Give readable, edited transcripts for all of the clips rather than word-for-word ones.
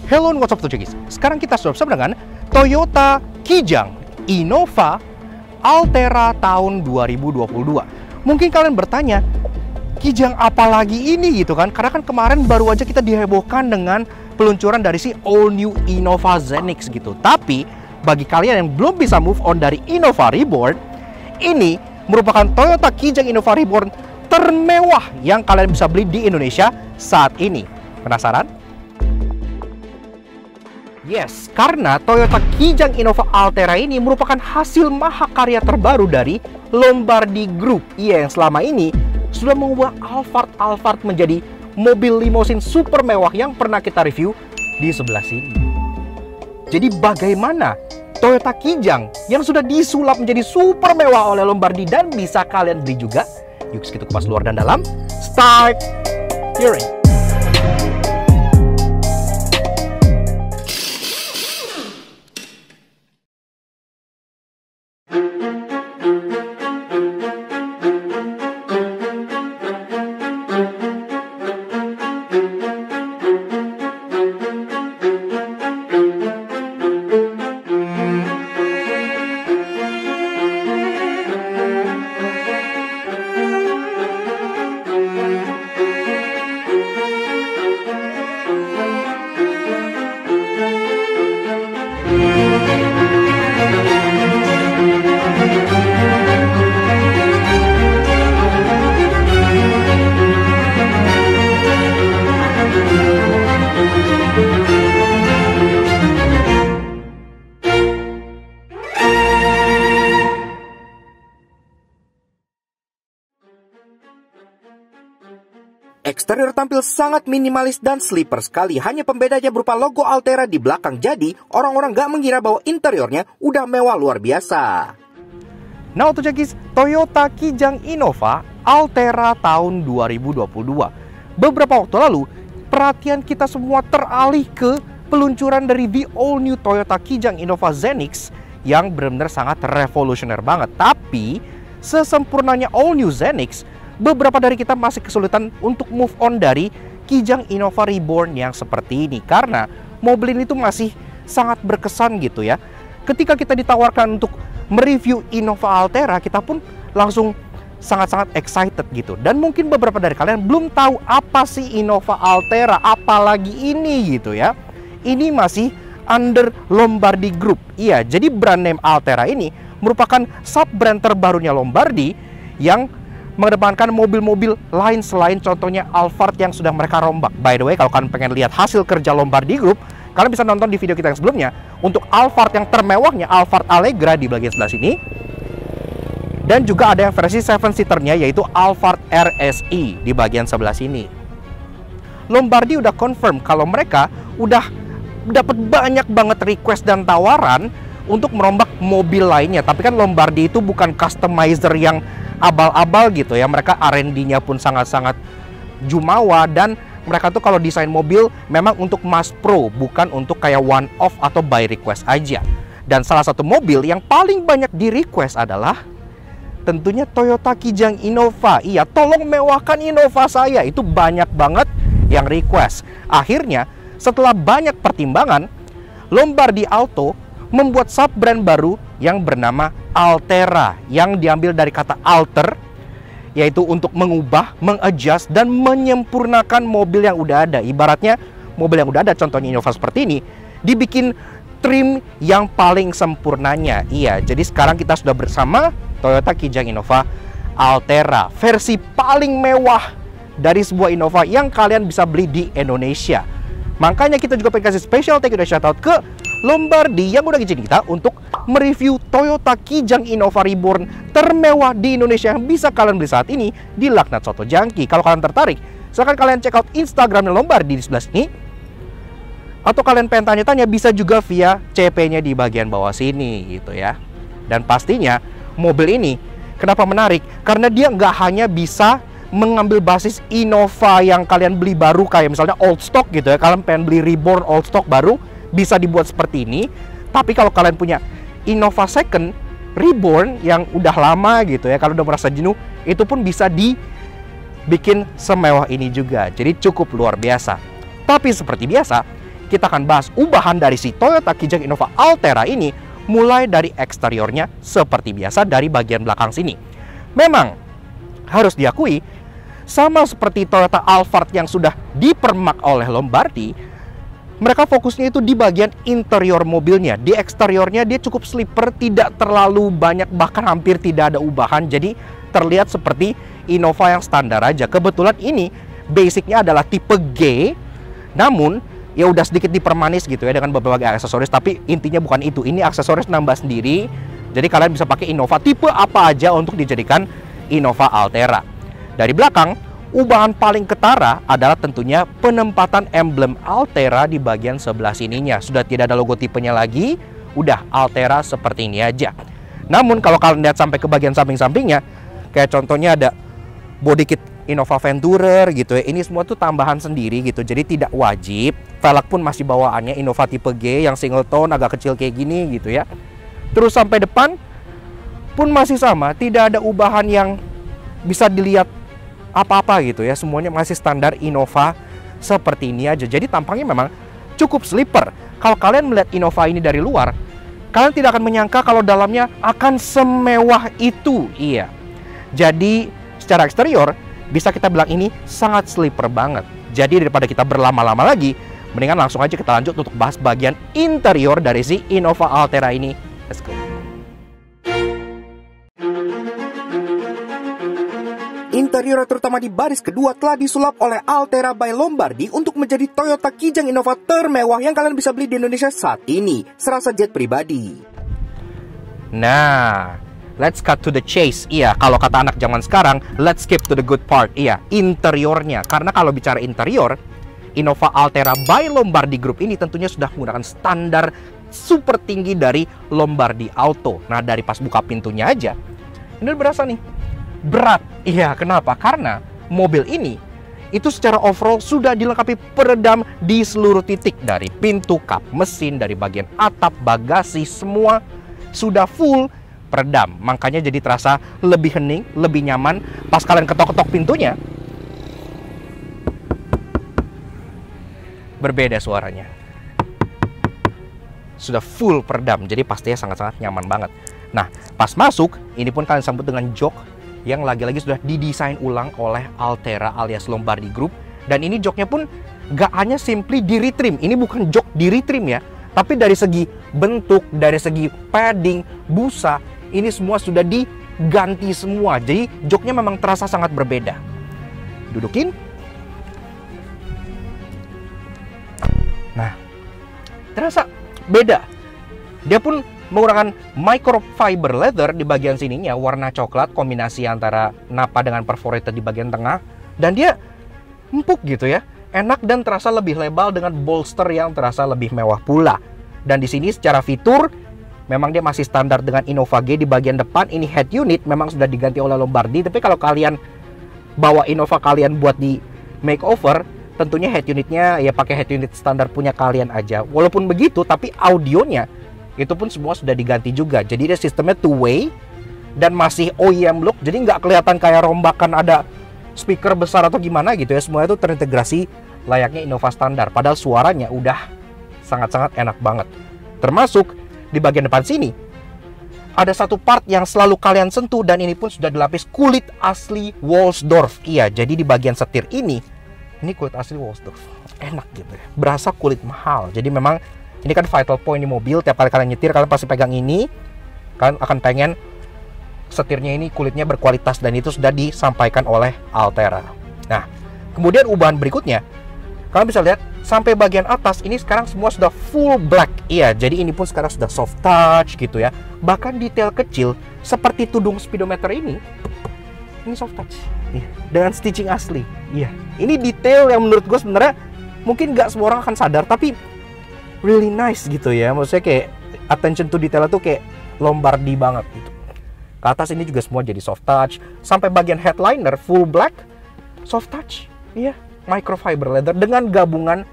Hello and what's up guys. Sekarang kita sudah bersama dengan Toyota Kijang Innova Altera tahun 2022. Mungkin kalian bertanya, Kijang apa lagi ini gitu kan? Karena kan kemarin baru aja kita dihebohkan dengan peluncuran dari si all new Innova Zenix gitu. Tapi bagi kalian yang belum bisa move on dari Innova Reborn, ini merupakan Toyota Kijang Innova Reborn termewah yang kalian bisa beli di Indonesia saat ini. Penasaran? Yes, karena Toyota Kijang Innova Altera ini merupakan hasil mahakarya terbaru dari Lombardi Group. Iya, yang selama ini sudah mengubah Alphard menjadi mobil limosin super mewah yang pernah kita review di sebelah sini. Jadi bagaimana Toyota Kijang yang sudah disulap menjadi super mewah oleh Lombardi dan bisa kalian beli juga? Yuk kita kupas luar dan dalam. Start hearing. Eksterior tampil sangat minimalis dan sleeper sekali. Hanya pembedanya berupa logo Altera di belakang. Jadi, orang-orang gak mengira bahwa interiornya udah mewah luar biasa. Nah, untuk guys, Toyota Kijang Innova Altera tahun 2022. Beberapa waktu lalu, perhatian kita semua teralih ke peluncuran dari the all new Toyota Kijang Innova Zenix yang benar-benar sangat revolusioner banget. Tapi, sesempurnanya all new Zenix, beberapa dari kita masih kesulitan untuk move on dari Kijang Innova Reborn yang seperti ini. Karena mobil ini tuh masih sangat berkesan gitu ya. Ketika kita ditawarkan untuk mereview Innova Altera, kita pun langsung sangat-sangat excited gitu. Dan mungkin beberapa dari kalian belum tahu apa sih Innova Altera, apalagi ini gitu ya. Ini masih under Lombardi Group. Iya, jadi brand name Altera ini merupakan sub-brand terbarunya Lombardi yang mengedepankan mobil-mobil lain selain contohnya Alphard yang sudah mereka rombak. By the way, kalau kalian pengen lihat hasil kerja Lombardi Group, kalian bisa nonton di video kita yang sebelumnya untuk Alphard yang termewahnya, Alphard Allegra di bagian sebelah sini. Dan juga ada yang versi 7-seaternya yaitu Alphard RSI di bagian sebelah sini. Lombardi udah confirm kalau mereka udah dapat banyak banget request dan tawaran untuk merombak mobil lainnya. Tapi kan Lombardi itu bukan customizer yang abal-abal gitu ya. Mereka R&D-nya pun sangat-sangat jumawa. Dan mereka tuh kalau desain mobil memang untuk mass pro, bukan untuk kayak one off atau by request aja. Dan salah satu mobil yang paling banyak di request adalah tentunya Toyota Kijang Innova. Iya, tolong mewahkan Innova saya. Itu banyak banget yang request. Akhirnya setelah banyak pertimbangan, Lombardi Auto membuat sub-brand baru yang bernama Altera, yang diambil dari kata alter, yaitu untuk mengubah, mengadjust, dan menyempurnakan mobil yang udah ada. Ibaratnya mobil yang udah ada, contohnya Innova seperti ini, dibikin trim yang paling sempurnanya. Iya, jadi sekarang kita sudah bersama Toyota Kijang Innova Altera, versi paling mewah dari sebuah Innova yang kalian bisa beli di Indonesia. Makanya kita juga pengen kasih special thank you dan shoutout ke Lombardi yang udah ngizinin kita untuk mereview Toyota Kijang Innova Reborn termewah di Indonesia yang bisa kalian beli saat ini di Laknat Soto Jangki. Kalau kalian tertarik, silahkan kalian check out Instagramnya Lombardi di sebelah sini. Atau kalian pengen tanya-tanya, bisa juga via CP-nya di bagian bawah sini gitu ya. Dan pastinya mobil ini kenapa menarik? Karena dia nggak hanya bisa mengambil basis Innova yang kalian beli baru kayak misalnya old stock gitu ya. Kalian pengen beli Reborn old stock baru, bisa dibuat seperti ini. Tapi kalau kalian punya Innova second Reborn yang udah lama gitu ya, kalau udah merasa jenuh, itu pun bisa dibikin semewah ini juga. Jadi cukup luar biasa. Tapi seperti biasa, kita akan bahas ubahan dari si Toyota Kijang Innova Altera ini, mulai dari eksteriornya seperti biasa dari bagian belakang sini. Memang harus diakui, sama seperti Toyota Alphard yang sudah dipermak oleh Lombardi, mereka fokusnya itu di bagian interior mobilnya. Di eksteriornya dia cukup sleeper, tidak terlalu banyak, bahkan hampir tidak ada ubahan. Jadi terlihat seperti Innova yang standar aja. Kebetulan ini basicnya adalah tipe G, namun ya udah sedikit dipermanis gitu ya dengan beberapa aksesoris. Tapi intinya bukan itu, ini aksesoris nambah sendiri. Jadi kalian bisa pakai Innova tipe apa aja untuk dijadikan Innova Altera. Dari belakang, ubahan paling ketara adalah tentunya penempatan emblem Altera di bagian sebelah sininya. Sudah tidak ada logo tipenya lagi, udah Altera seperti ini aja. Namun kalau kalian lihat sampai ke bagian samping-sampingnya, kayak contohnya ada body kit Innova Venturer gitu ya. Ini semua tuh tambahan sendiri gitu, jadi tidak wajib. Velg pun masih bawaannya Innova tipe G yang single tone agak kecil kayak gini gitu ya. Terus sampai depan pun masih sama, tidak ada ubahan yang bisa dilihat apa-apa gitu ya. Semuanya masih standar Innova seperti ini aja. Jadi tampangnya memang cukup sleeper. Kalau kalian melihat Innova ini dari luar, kalian tidak akan menyangka kalau dalamnya akan semewah itu. Iya. Jadi secara eksterior bisa kita bilang ini sangat sleeper banget. Jadi daripada kita berlama-lama lagi, mendingan langsung aja kita lanjut untuk bahas bagian interior dari si Innova Altera ini. Let's go. Interior terutama di baris kedua telah disulap oleh Altera by Lombardi untuk menjadi Toyota Kijang Innova termewah yang kalian bisa beli di Indonesia saat ini, serasa jet pribadi. Nah, let's cut to the chase. Iya, kalau kata anak zaman sekarang, let's skip to the good part. Iya, interiornya. Karena kalau bicara interior, Innova Altera by Lombardi Group ini tentunya sudah menggunakan standar super tinggi dari Lombardi Auto. Nah, dari pas buka pintunya aja, ini udah berasa nih berat. Iya, kenapa? Karena mobil ini itu secara overall sudah dilengkapi peredam di seluruh titik. Dari pintu, kap mesin, dari bagian atap, bagasi, semua sudah full peredam. Makanya jadi terasa lebih hening, lebih nyaman. Pas kalian ketok-ketok pintunya, berbeda suaranya. Sudah full peredam, jadi pastinya sangat-sangat nyaman banget. Nah, pas masuk, ini pun kalian sambut dengan jok yang lagi-lagi sudah didesain ulang oleh Altera alias Lombardi Group. Dan ini joknya pun gak hanya simply di retrim. Ini bukan jok di retrim ya, tapi dari segi bentuk, dari segi padding, busa, ini semua sudah diganti semua. Jadi joknya memang terasa sangat berbeda. Dudukin. Nah, terasa beda. Dia pun menggunakan microfiber leather di bagian sininya, warna coklat, kombinasi antara napa dengan perforated di bagian tengah. Dan dia empuk gitu ya, enak dan terasa lebih lebar dengan bolster yang terasa lebih mewah pula. Dan di sini secara fitur, memang dia masih standar dengan Innova G di bagian depan. Ini head unit memang sudah diganti oleh Lombardi, tapi kalau kalian bawa Innova kalian buat di makeover, tentunya head unitnya ya pakai head unit standar punya kalian aja. Walaupun begitu, tapi audionya itu pun semua sudah diganti juga. Jadi dia sistemnya two-way dan masih OEM look. Jadi nggak kelihatan kayak rombakan ada speaker besar atau gimana gitu ya. Semua itu terintegrasi layaknya Innova standar. Padahal suaranya udah sangat-sangat enak banget. Termasuk di bagian depan sini ada satu part yang selalu kalian sentuh, dan ini pun sudah dilapis kulit asli Wolfsdorf. Iya, jadi di bagian setir ini kulit asli Wolfsdorf. Enak gitu ya. Berasa kulit mahal. Jadi memang ini kan vital point di mobil. Tiap kali kalian nyetir, kalian pasti pegang ini, kalian akan pengen setirnya ini kulitnya berkualitas, dan itu sudah disampaikan oleh Altera. Nah, kemudian ubahan berikutnya, kalian bisa lihat sampai bagian atas ini sekarang semua sudah full black. Iya, jadi ini pun sekarang sudah soft touch gitu ya. Bahkan detail kecil seperti tudung speedometer ini soft touch. Iya, dengan stitching asli. Iya, ini detail yang menurut gue sebenarnya mungkin nggak semua orang akan sadar, tapi really nice gitu ya. Maksudnya kayak attention to detail itu kayak Lombardi banget gitu. Ke atas ini juga semua jadi soft touch. Sampai bagian headliner full black, soft touch. Iya, microfiber leather dengan gabungan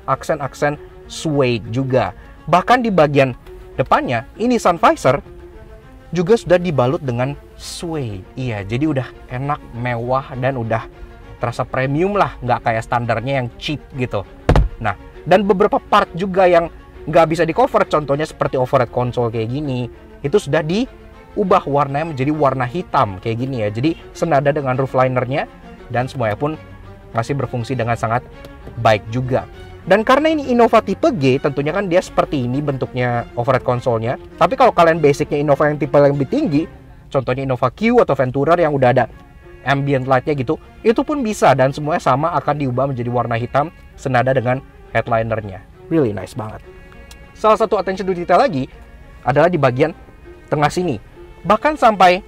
aksen-aksen suede juga. Bahkan di bagian depannya, ini sun visor juga sudah dibalut dengan suede. Iya, jadi udah enak, mewah, dan udah terasa premium lah. Nggak kayak standarnya yang cheap gitu. Nah, Dan beberapa part juga yang nggak bisa di cover, contohnya seperti overhead console kayak gini, itu sudah diubah warnanya menjadi warna hitam kayak gini ya. Jadi senada dengan roof linernya, dan semuanya pun masih berfungsi dengan sangat baik juga. Dan karena ini Innova tipe G, tentunya kan dia seperti ini bentuknya overhead console-nya. Tapi kalau kalian basicnya Innova yang tipe yang lebih tinggi, contohnya Innova Q atau Venturer yang udah ada ambient light-nya gitu, itu pun bisa, dan semuanya sama akan diubah menjadi warna hitam senada dengan headlinernya. Really nice banget. Salah satu attention to detail lagi adalah di bagian tengah sini. Bahkan sampai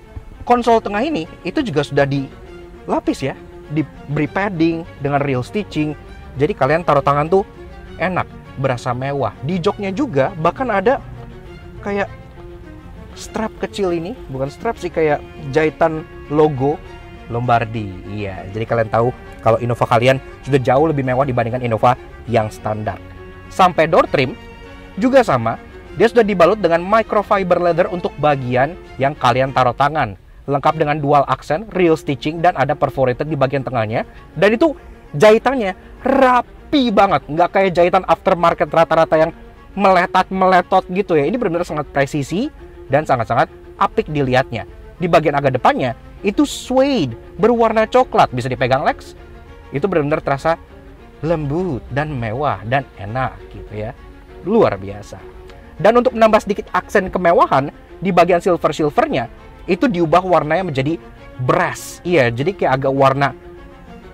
konsol tengah ini itu juga sudah dilapis ya, diberi padding dengan real stitching. Jadi kalian taruh tangan tuh enak, berasa mewah. Di joknya juga bahkan ada kayak strap kecil ini, bukan strap sih, kayak jahitan logo Lombardi. Iya, jadi kalian tahu kalau Innova kalian sudah jauh lebih mewah dibandingkan Innova yang standar. Sampai door trim juga sama, dia sudah dibalut dengan microfiber leather untuk bagian yang kalian taruh tangan. Lengkap dengan dual accent, real stitching, dan ada perforated di bagian tengahnya. Dan itu jahitannya rapi banget, nggak kayak jahitan aftermarket rata-rata yang meletot gitu ya. Ini benar-benar sangat presisi dan sangat-sangat apik dilihatnya. Di bagian agak depannya itu suede berwarna coklat, bisa dipegang Lex. Itu benar-benar terasa lembut dan mewah dan enak gitu ya. Luar biasa. Dan untuk menambah sedikit aksen kemewahan, di bagian silvernya itu diubah warnanya menjadi brass. Iya, jadi kayak agak warna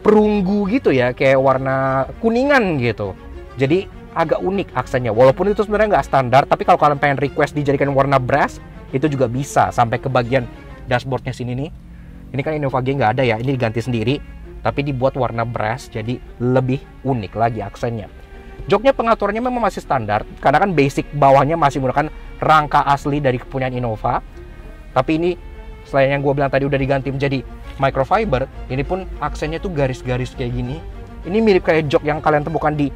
perunggu gitu ya, kayak warna kuningan gitu. Jadi agak unik aksennya. Walaupun itu sebenarnya nggak standar, tapi kalau kalian pengen request dijadikan warna brass, itu juga bisa. Sampai ke bagian dashboardnya sini nih. Ini kan Innova G nggak ada ya, ini diganti sendiri. Tapi dibuat warna brass, jadi lebih unik lagi aksennya. Joknya pengaturannya memang masih standar, karena kan basic bawahnya masih menggunakan rangka asli dari kepunyaan Innova. Tapi ini selain yang gue bilang tadi udah diganti menjadi microfiber, ini pun aksennya tuh garis-garis kayak gini. Ini mirip kayak jok yang kalian temukan di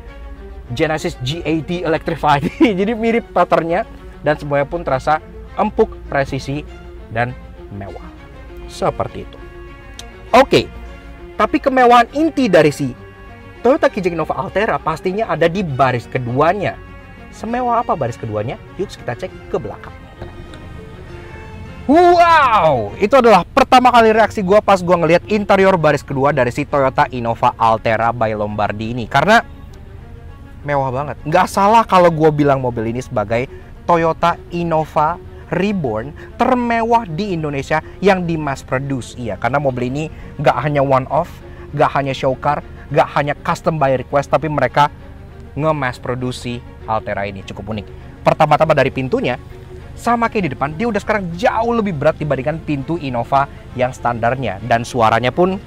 Genesis G80 Electrified. Jadi mirip patternnya, dan semuanya pun terasa empuk, presisi, dan mewah. Seperti itu. Oke, tapi kemewahan inti dari si Toyota Kijang Innova Altera pastinya ada di baris keduanya. Semewah apa baris keduanya? Yuk kita cek ke belakang. Wow, itu adalah pertama kali reaksi gue pas gue ngelihat interior baris kedua dari si Toyota Innova Altera by Lombardi ini. Karena mewah banget. Nggak salah kalau gue bilang mobil ini sebagai Toyota Innova Reborn termewah di Indonesia yang di mass produce. Iya, karena mobil ini nggak hanya one off, nggak hanya show car, nggak hanya custom by request, tapi mereka nge-mass produksi Altera ini. Cukup unik. Pertama-tama dari pintunya, sama kayak di depan, dia udah sekarang jauh lebih berat dibandingkan pintu Innova yang standarnya. Dan suaranya pun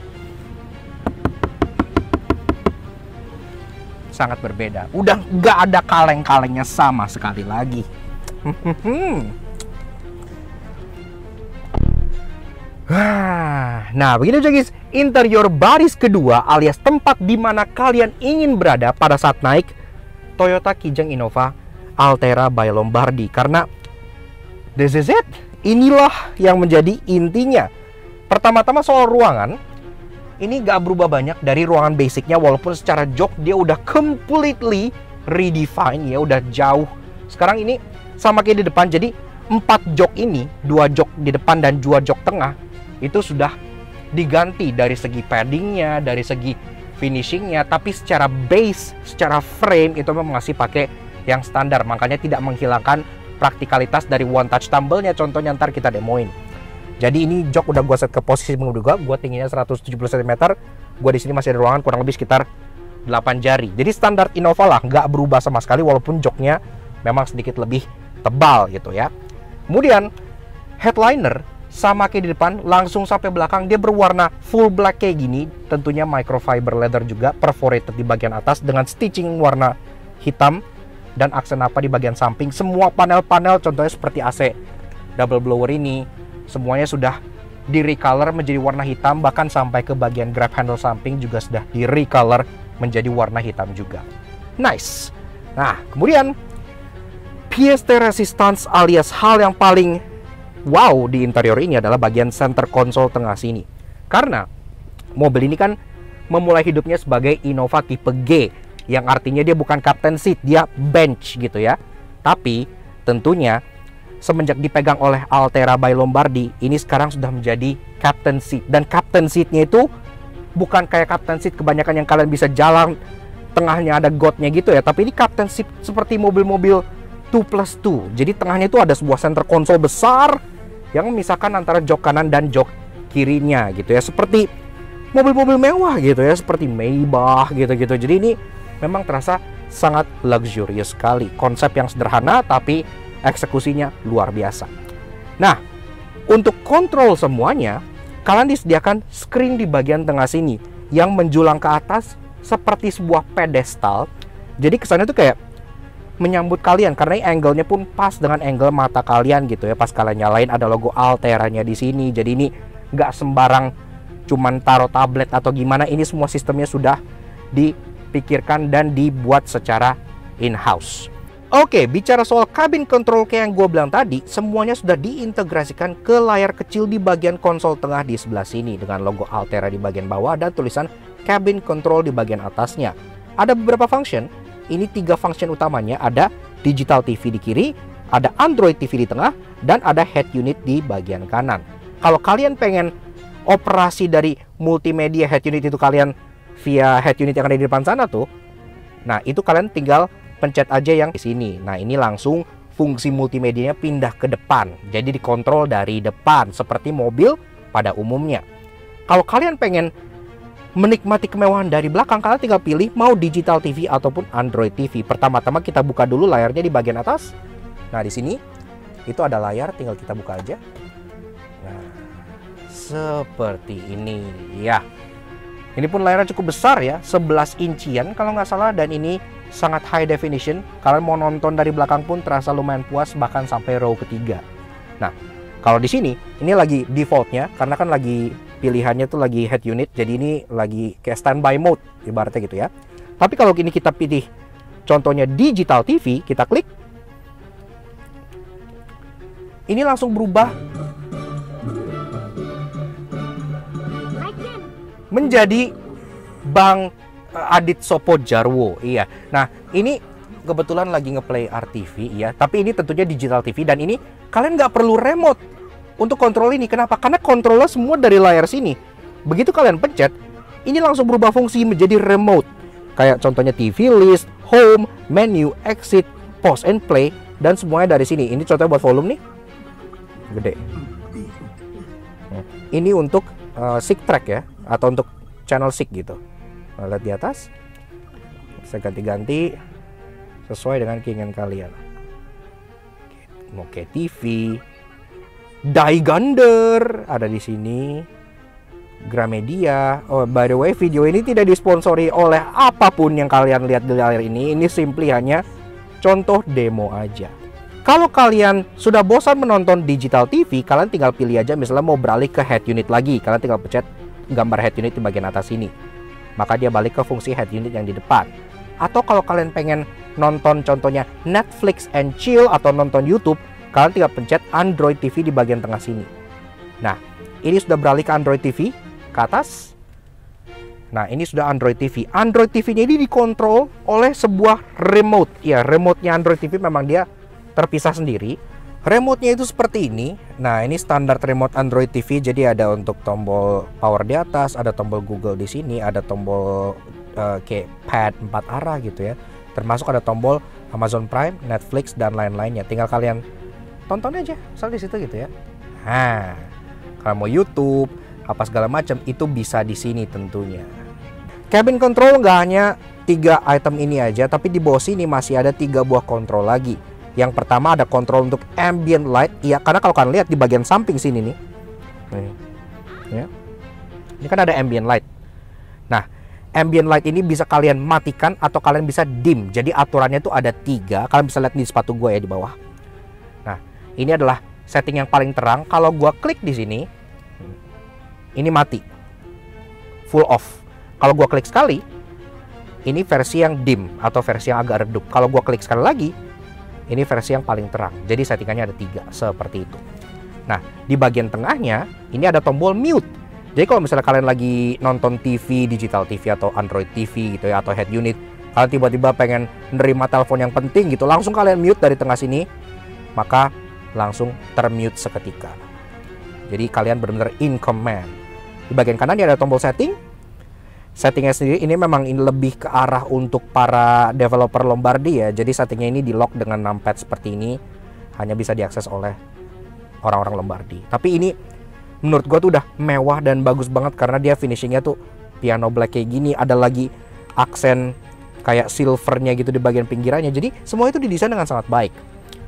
sangat berbeda. Udah nggak ada kaleng-kalengnya sama sekali lagi. Nah, begini aja guys, interior baris kedua alias tempat di mana kalian ingin berada pada saat naik Toyota Kijang Innova Altera by Lombardi. Karena this is it. Inilah yang menjadi intinya. Pertama-tama soal ruangan, ini gak berubah banyak dari ruangan basicnya, walaupun secara jok dia udah completely redefine ya, udah jauh. Sekarang ini sama kayak di depan, jadi 4 jok ini, 2 jok di depan dan 2 jok tengah, itu sudah diganti dari segi paddingnya, dari segi finishingnya, tapi secara base, secara frame itu memang masih pakai yang standar, makanya tidak menghilangkan praktikalitas dari one touch tumble-nya. Contohnya ntar kita demoin. Jadi ini jok udah gue set ke posisi menurut gue tingginya 170 cm. Gue di sini masih ada ruangan kurang lebih sekitar 8 jari. Jadi standar Innova lah, nggak berubah sama sekali walaupun joknya memang sedikit lebih tebal gitu ya. Kemudian headliner sama kayak di depan, langsung sampai belakang dia berwarna full black kayak gini. Tentunya microfiber leather juga, perforated di bagian atas dengan stitching warna hitam dan aksen apa di bagian samping. Semua panel-panel contohnya seperti AC double blower ini semuanya sudah di recolor menjadi warna hitam, bahkan sampai ke bagian grab handle samping juga sudah di recolor menjadi warna hitam juga. Nice. Nah, kemudian pièce de résistance alias hal yang paling wow di interior ini adalah bagian center console tengah sini. Karena mobil ini kan memulai hidupnya sebagai Innova tipe G yang artinya dia bukan captain seat, dia bench gitu ya. Tapi tentunya semenjak dipegang oleh Altera by Lombardi, ini sekarang sudah menjadi captain seat. Dan captain seatnya itu bukan kayak captain seat kebanyakan yang kalian bisa jalan tengahnya ada godnya gitu ya, tapi ini captain seat seperti mobil-mobil 2+2. Jadi tengahnya itu ada sebuah center console besar yang memisahkan antara jok kanan dan jok kirinya gitu ya, seperti mobil-mobil mewah gitu ya, seperti Maybach gitu-gitu. Jadi ini memang terasa sangat luxurious sekali. Konsep yang sederhana tapi eksekusinya luar biasa. Nah, untuk kontrol semuanya, kalian disediakan screen di bagian tengah sini yang menjulang ke atas seperti sebuah pedestal. Jadi kesannya tuh kayak menyambut kalian karena angle-nya pun pas dengan angle mata kalian gitu ya. Pas kalian nyalain ada logo Alteranya di sini. Jadi ini nggak sembarang cuman taruh tablet atau gimana. Ini semua sistemnya sudah dipikirkan dan dibuat secara in-house. Oke, bicara soal cabin control kayak yang gue bilang tadi, semuanya sudah diintegrasikan ke layar kecil di bagian konsol tengah di sebelah sini dengan logo Altera di bagian bawah dan tulisan cabin control di bagian atasnya. Ada beberapa function. Ini 3 function utamanya. Ada digital TV di kiri, ada Android TV di tengah, dan ada head unit di bagian kanan. Kalau kalian pengen operasi dari multimedia head unit itu kalian via head unit yang ada di depan sana tuh, nah itu kalian tinggal pencet aja yang di sini. Nah ini langsung fungsi multimedianya pindah ke depan. Jadi dikontrol dari depan seperti mobil pada umumnya. Kalau kalian pengen menikmati kemewahan dari belakang, kalian tinggal pilih mau digital TV ataupun Android TV. Pertama-tama kita buka dulu layarnya di bagian atas. Nah di sini itu ada layar, tinggal kita buka aja. Nah seperti ini ya. Ini pun layarnya cukup besar ya, 11 incian kalau nggak salah, dan ini sangat high definition. Kalian mau nonton dari belakang pun terasa lumayan puas, bahkan sampai row ketiga. Nah kalau di sini ini lagi defaultnya karena kan lagi pilihannya tuh lagi head unit, jadi ini lagi kayak standby mode ibaratnya gitu ya. Tapi kalau ini kita pilih contohnya digital TV, kita klik, ini langsung berubah menjadi Bang Adit Sopo Jarwo. Iya. Nah ini kebetulan lagi ngeplay RTV ya, tapi ini tentunya digital TV dan ini kalian nggak perlu remote untuk kontrol ini. Kenapa? Karena kontrolnya semua dari layar sini. Begitu kalian pencet, ini langsung berubah fungsi menjadi remote. Kayak contohnya TV list, home, menu, exit, pause and play, dan semuanya dari sini. Ini contohnya buat volume nih, gede. Ini untuk sync track ya, atau untuk channel sync gitu. Nah, lihat di atas, bisa ganti-ganti sesuai dengan keinginan kalian. Oke, TV, Daigander ada di sini, Gramedia. Oh, by the way, video ini tidak disponsori oleh apapun yang kalian lihat di layar ini. Ini simply hanya contoh demo aja. Kalau kalian sudah bosan menonton digital TV, kalian tinggal pilih aja misalnya mau beralih ke head unit lagi. Kalian tinggal pencet gambar head unit di bagian atas ini. Maka dia balik ke fungsi head unit yang di depan. Atau kalau kalian pengen nonton contohnya Netflix and chill atau nonton YouTube, kalian tinggal pencet Android TV di bagian tengah sini. Nah, ini sudah beralih ke Android TV ke atas. Nah, ini sudah Android TV. Android TV-nya ini dikontrol oleh sebuah remote. Ya, remote-nya Android TV memang dia terpisah sendiri. Remote-nya itu seperti ini. Nah, ini standar remote Android TV. Jadi ada untuk tombol power di atas, ada tombol Google di sini, ada tombol kayak pad 4 arah gitu ya. Termasuk ada tombol Amazon Prime, Netflix, dan lain-lainnya. Tinggal kalian tonton aja, misal di situ gitu ya. Nah, kalau mau YouTube, apa segala macam itu bisa di sini tentunya. Cabin control nggak hanya 3 item ini aja, tapi di bawah sini masih ada 3 buah kontrol lagi. Yang pertama ada kontrol untuk ambient light, ya karena kalau kalian lihat di bagian samping sini nih, ya, ini kan ada ambient light. Nah, ambient light ini bisa kalian matikan atau kalian bisa dim. Jadi aturannya itu ada 3. Kalian bisa lihat di sepatu gue ya di bawah. Nah, ini adalah setting yang paling terang. Kalau gue klik di sini, ini mati, full off. Kalau gue klik sekali, ini versi yang dim atau versi yang agak redup. Kalau gue klik sekali lagi, ini versi yang paling terang. Jadi settingannya ada 3 seperti itu. Nah, di bagian tengahnya ini ada tombol mute. Jadi kalau misalnya kalian lagi nonton TV, digital TV atau Android TV gitu ya, atau head unit, Kalian tiba-tiba pengen nerima telepon yang penting gitu, langsung kalian mute dari tengah sini, maka langsung termute seketika. Jadi kalian benar-benar in command. Di bagian kanan ini ada tombol setting. Settingnya sendiri ini memang lebih ke arah untuk para developer Lombardi ya. Jadi settingnya ini di lock dengan numpad seperti ini, hanya bisa diakses oleh orang-orang Lombardi. Tapi ini menurut gue tuh udah mewah dan bagus banget karena dia finishingnya tuh piano black kayak gini. Ada lagi aksen kayak silvernya gitu di bagian pinggirannya. Jadi semua itu didesain dengan sangat baik.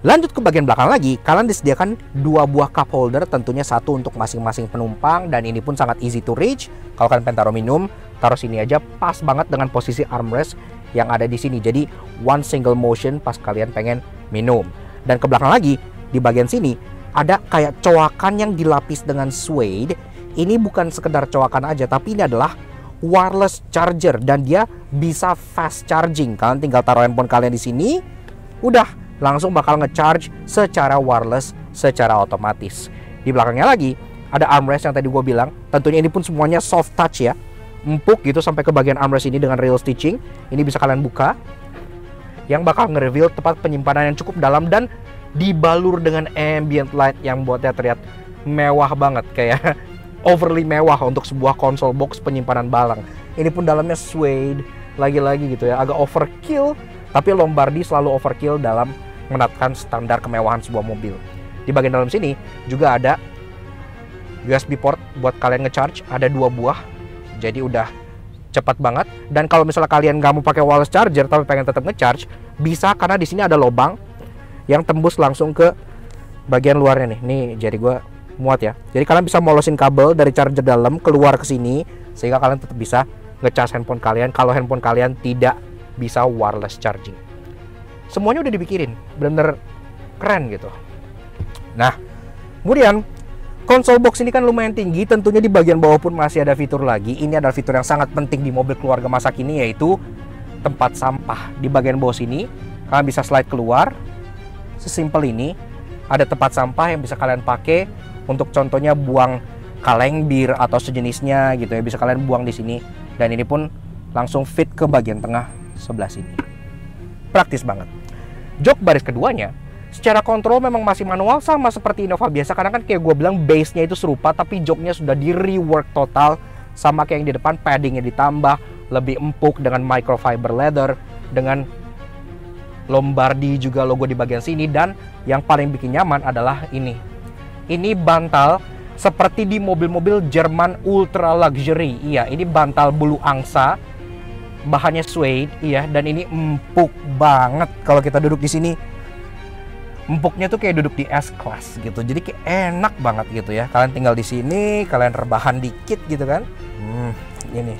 Lanjut ke bagian belakang lagi, kalian disediakan 2 buah cup holder, tentunya satu untuk masing-masing penumpang, dan ini pun sangat easy to reach. Kalau kalian pengen taruh minum, taruh sini aja, pas banget dengan posisi armrest yang ada di sini. Jadi one single motion pas kalian pengen minum. Dan ke belakang lagi, di bagian sini ada kayak coakan yang dilapis dengan suede. Ini bukan sekedar coakan aja, tapi ini adalah wireless charger dan dia bisa fast charging. Kalian tinggal taruh handphone kalian di sini, udah langsung bakal ngecharge secara wireless, secara otomatis. Di belakangnya lagi ada armrest yang tadi gue bilang. Tentunya ini pun semuanya soft touch ya, empuk gitu sampai ke bagian armrest ini dengan real stitching. Ini bisa kalian buka, yang bakal nge-reveal tempat penyimpanan yang cukup dalam dan dibalur dengan ambient light yang buatnya terlihat mewah banget, kayak overly mewah untuk sebuah konsol box penyimpanan barang. Ini pun dalamnya suede, lagi-lagi gitu ya, agak overkill. Tapi Lombardi selalu overkill dalam menetapkan standar kemewahan sebuah mobil. Di bagian dalam sini juga ada USB port buat kalian ngecharge, ada 2 buah. Jadi udah cepat banget. Dan kalau misalnya kalian nggak mau pakai wireless charger tapi pengen tetap ngecharge, bisa karena di sini ada lubang yang tembus langsung ke bagian luarnya nih. Nih jari gue muat ya. Jadi kalian bisa molosin kabel dari charger dalam keluar ke sini sehingga kalian tetap bisa ngecharge handphone kalian kalau handphone kalian tidak bisa wireless charging. Semuanya udah dipikirin, bener-bener keren gitu. Nah, kemudian konsol box ini kan lumayan tinggi, tentunya di bagian bawah pun masih ada fitur lagi. Ini adalah fitur yang sangat penting di mobil keluarga masa kini, yaitu tempat sampah. Di bagian bawah sini kalian bisa slide keluar, sesimpel ini. Ada tempat sampah yang bisa kalian pakai untuk contohnya buang kaleng bir atau sejenisnya gitu ya, bisa kalian buang di sini. Dan ini pun langsung fit ke bagian tengah sebelah sini. Praktis banget. Jok baris keduanya secara kontrol memang masih manual, sama seperti Innova biasa, karena kan kayak gue bilang base-nya itu serupa, tapi joknya sudah di rework total. Sama kayak yang di depan, paddingnya ditambah lebih empuk dengan microfiber leather, dengan Lombardi juga logo di bagian sini. Dan yang paling bikin nyaman adalah ini bantal seperti di mobil-mobil Jerman ultra luxury. Iya, ini bantal bulu angsa, bahannya suede, iya, dan ini empuk banget. Kalau kita duduk di sini, empuknya tuh kayak duduk di S-Class gitu. Jadi kayak enak banget gitu ya. Kalian tinggal di sini, kalian rebahan dikit gitu kan. Ini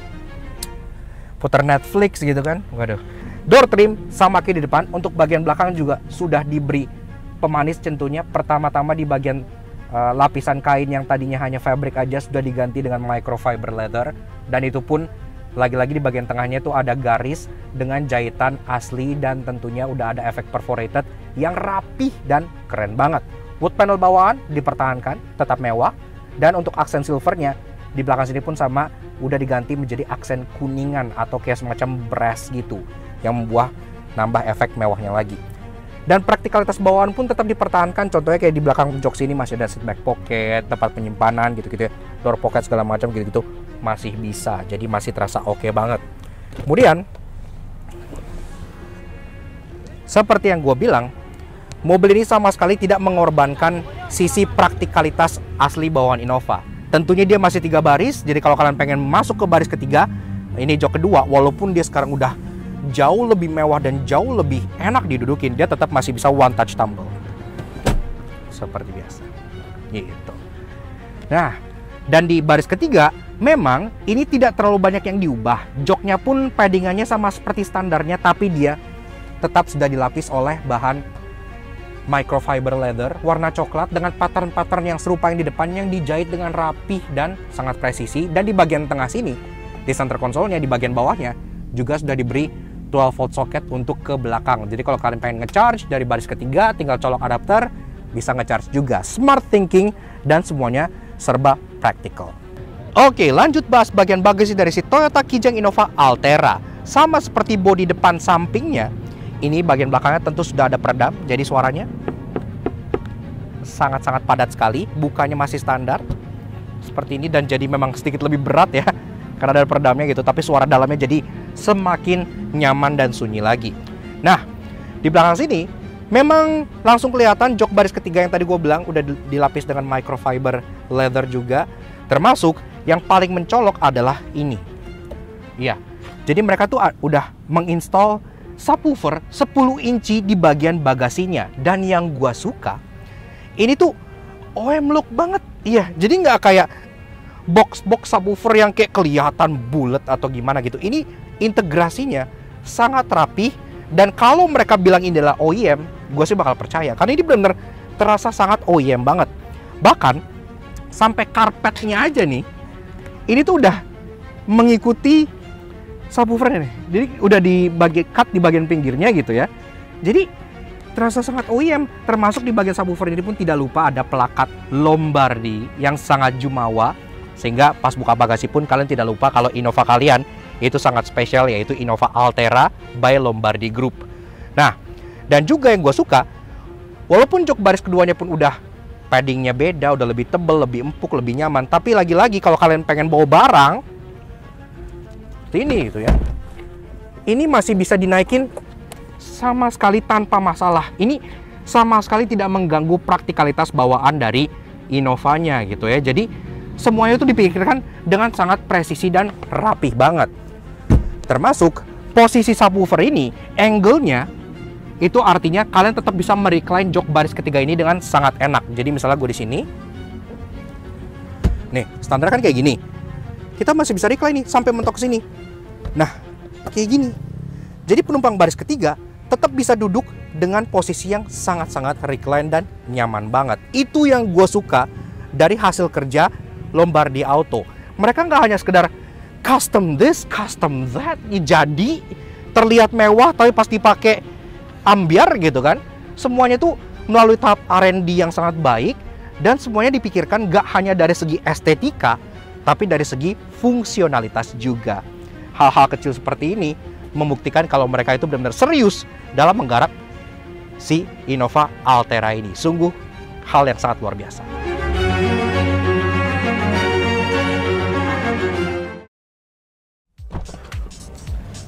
putar Netflix gitu kan. Waduh. Door trim sama kayak di depan. Untuk bagian belakang juga sudah diberi pemanis tentunya. Pertama-tama di bagian lapisan kain yang tadinya hanya fabric aja sudah diganti dengan microfiber leather, dan itu pun lagi-lagi di bagian tengahnya itu ada garis dengan jahitan asli, dan tentunya udah ada efek perforated yang rapih dan keren banget. Wood panel bawahan dipertahankan, tetap mewah, dan untuk aksen silvernya di belakang sini pun sama, udah diganti menjadi aksen kuningan atau kayak semacam brass gitu yang membuat nambah efek mewahnya lagi. Dan praktikalitas bawaan pun tetap dipertahankan, contohnya kayak di belakang jok sini masih ada seat back pocket, tempat penyimpanan gitu-gitu ya, door pocket segala macam gitu-gitu masih bisa, jadi masih terasa oke banget. Kemudian seperti yang gue bilang, mobil ini sama sekali tidak mengorbankan sisi praktikalitas asli bawaan Innova. Tentunya dia masih 3 baris, jadi kalau kalian pengen masuk ke baris ketiga, ini jok kedua, walaupun dia sekarang udah jauh lebih mewah dan jauh lebih enak didudukin, dia tetap masih bisa one touch tumble seperti biasa gitu. Nah, dan di baris ketiga memang ini tidak terlalu banyak yang diubah. Joknya pun paddingannya sama seperti standarnya, tapi dia tetap sudah dilapis oleh bahan microfiber leather warna coklat dengan pattern-pattern yang serupa yang di depan, yang dijahit dengan rapih dan sangat presisi. Dan di bagian tengah sini, di center konsolnya, di bagian bawahnya juga sudah diberi 12 volt socket untuk ke belakang. Jadi kalau kalian pengen ngecharge dari baris ketiga, tinggal colok adapter, bisa ngecharge juga. Smart thinking dan semuanya serba practical. Oke, lanjut bahas bagian bagasi dari si Toyota Kijang Innova Altera. Sama seperti bodi depan sampingnya, ini bagian belakangnya tentu sudah ada peredam, jadi suaranya sangat-sangat padat sekali. Bukanya masih standar seperti ini, dan jadi memang sedikit lebih berat ya karena ada peredamnya gitu, tapi suara dalamnya jadi semakin nyaman dan sunyi lagi. Nah, di belakang sini memang langsung kelihatan jok baris ketiga yang tadi gue bilang udah dilapis dengan microfiber leather juga. Termasuk yang paling mencolok adalah ini. Iya, jadi mereka tuh udah menginstal subwoofer 10 inci di bagian bagasinya. Dan yang gua suka, ini tuh OEM look banget. Iya, jadi nggak kayak box-box subwoofer yang kayak kelihatan bulat atau gimana gitu. Ini integrasinya sangat rapi. Dan kalau mereka bilang ini adalah OEM, gue sih bakal percaya. Karena ini benar-benar terasa sangat OEM banget. Bahkan sampai karpetnya aja nih, ini tuh udah mengikuti subwoofernya nih. Jadi udah cut di bagian pinggirnya gitu ya. Jadi terasa sangat OEM. Termasuk di bagian subwoofer ini pun tidak lupa ada pelakat Lombardi yang sangat jumawa. Sehingga pas buka bagasi pun kalian tidak lupa kalau Innova kalian itu sangat spesial, yaitu Innova Altera by Lombardi Group. Nah, dan juga yang gue suka, walaupun jok baris keduanya pun udah paddingnya beda, udah lebih tebel, lebih empuk, lebih nyaman. Tapi lagi-lagi kalau kalian pengen bawa barang seperti ini gitu ya, ini masih bisa dinaikin sama sekali tanpa masalah. Ini sama sekali tidak mengganggu praktikalitas bawaan dari Innovanya gitu ya. Jadi semuanya itu dipikirkan dengan sangat presisi dan rapih banget. Termasuk posisi subwoofer ini, angle-nya itu artinya kalian tetap bisa merecline jok baris ketiga ini dengan sangat enak. Jadi misalnya gue di sini, nih standar kan kayak gini, kita masih bisa recline nih sampai mentok sini. Nah, kayak gini. Jadi penumpang baris ketiga tetap bisa duduk dengan posisi yang sangat-sangat recline dan nyaman banget. Itu yang gue suka dari hasil kerja Lombardi Auto. Mereka nggak hanya sekedar custom this, custom that, jadi terlihat mewah tapi pas dipakai ambiar gitu kan. Semuanya tuh melalui tahap R&D yang sangat baik, dan semuanya dipikirkan gak hanya dari segi estetika, tapi dari segi fungsionalitas juga. Hal-hal kecil seperti ini membuktikan kalau mereka itu benar-benar serius dalam menggarap si Innova Altera ini. Sungguh hal yang sangat luar biasa.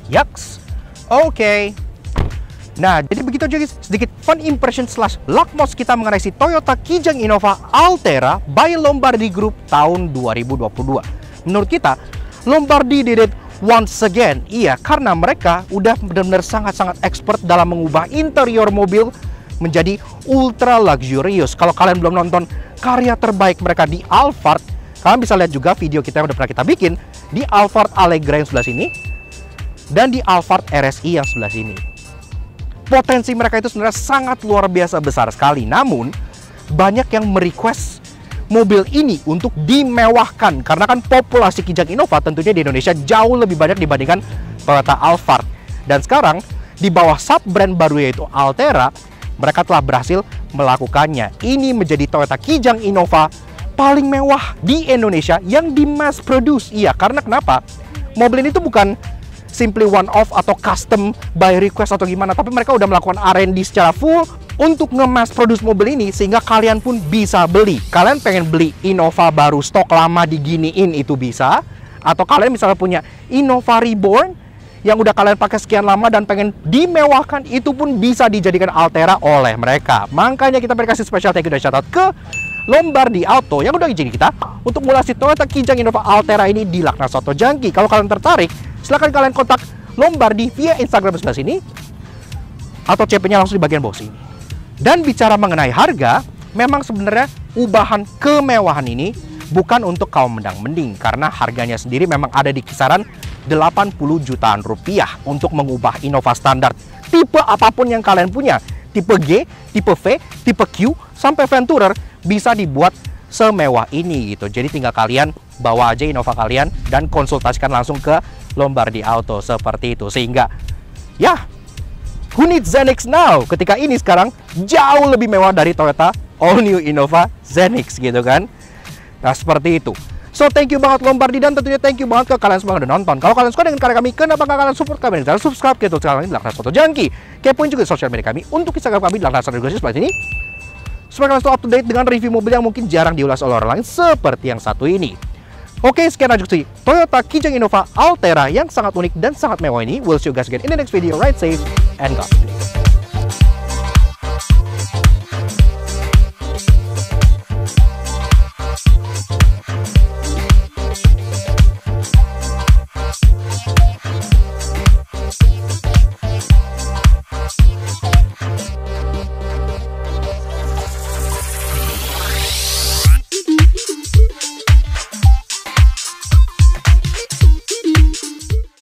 Yaks, oke. Nah, jadi begitu aja guys, sedikit fun impression slash lakmos kita mengenai si Toyota Kijang Innova Altera by Lombardi Group tahun 2022. Menurut kita, Lombardi did it once again. Iya, karena mereka udah benar-benar sangat-sangat expert dalam mengubah interior mobil menjadi ultra luxurious. Kalau kalian belum nonton karya terbaik mereka di Alphard, kalian bisa lihat juga video kita yang udah pernah kita bikin di Alphard Allegra yang sebelah sini dan di Alphard RSI yang sebelah sini. Potensi mereka itu sebenarnya sangat luar biasa besar sekali. Namun, banyak yang merequest mobil ini untuk dimewahkan. Karena kan populasi Kijang Innova tentunya di Indonesia jauh lebih banyak dibandingkan Toyota Alphard. Dan sekarang, di bawah sub-brand baru yaitu Altera, mereka telah berhasil melakukannya. Ini menjadi Toyota Kijang Innova paling mewah di Indonesia yang di mass produce. Iya, karena kenapa? Mobil ini tuh bukan simply one off atau custom by request atau gimana, tapi mereka udah melakukan R&D secara full untuk nge-mass produce mobil ini sehingga kalian pun bisa beli. Kalian pengen beli Innova baru stok lama diginiin itu bisa, atau kalian misalnya punya Innova Reborn yang udah kalian pakai sekian lama dan pengen dimewahkan, itu pun bisa dijadikan Altera oleh mereka. Makanya kita kasih special thank you dan shout out ke Lombardi Auto yang udah izinin kita untuk mulai si Toyota Kijang Innova Altera ini di Lakna Soto Jangki. Kalau kalian tertarik, silahkan kalian kontak Lombardi via Instagram sebelah sini atau CP-nya langsung di bagian bawah sini. Dan bicara mengenai harga, memang sebenarnya ubahan kemewahan ini bukan untuk kaum mendang-mending karena harganya sendiri memang ada di kisaran 80 jutaan rupiah untuk mengubah Innova standar tipe apapun yang kalian punya. Tipe G, tipe V, tipe Q, sampai Venturer bisa dibuat semewah ini gitu. Jadi tinggal kalian bawa aja Innova kalian dan konsultasikan langsung ke Lombardi Auto seperti itu. Sehingga ya, who needs Zenix now? Ketika ini sekarang jauh lebih mewah dari Toyota All New Innova Zenix gitu kan. Nah seperti itu. So thank you banget Lombardi, dan tentunya thank you banget ke kalian semua yang udah nonton. Kalau kalian suka dengan karya kami, kenapa nggak kalian support kami dengan cara subscribe ke YouTube channel ini Laknas Foto Junkie. Kepoin juga sosial media kami untuk Instagram kami Laknas_, sebelah sini, supaya kalian selalu up to date dengan review mobil yang mungkin jarang diulas oleh orang lain seperti yang satu ini. Oke, sekian aja sih Toyota Kijang Innova Altera yang sangat unik dan sangat mewah ini. We'll see you guys again in the next video. Ride safe and God bless.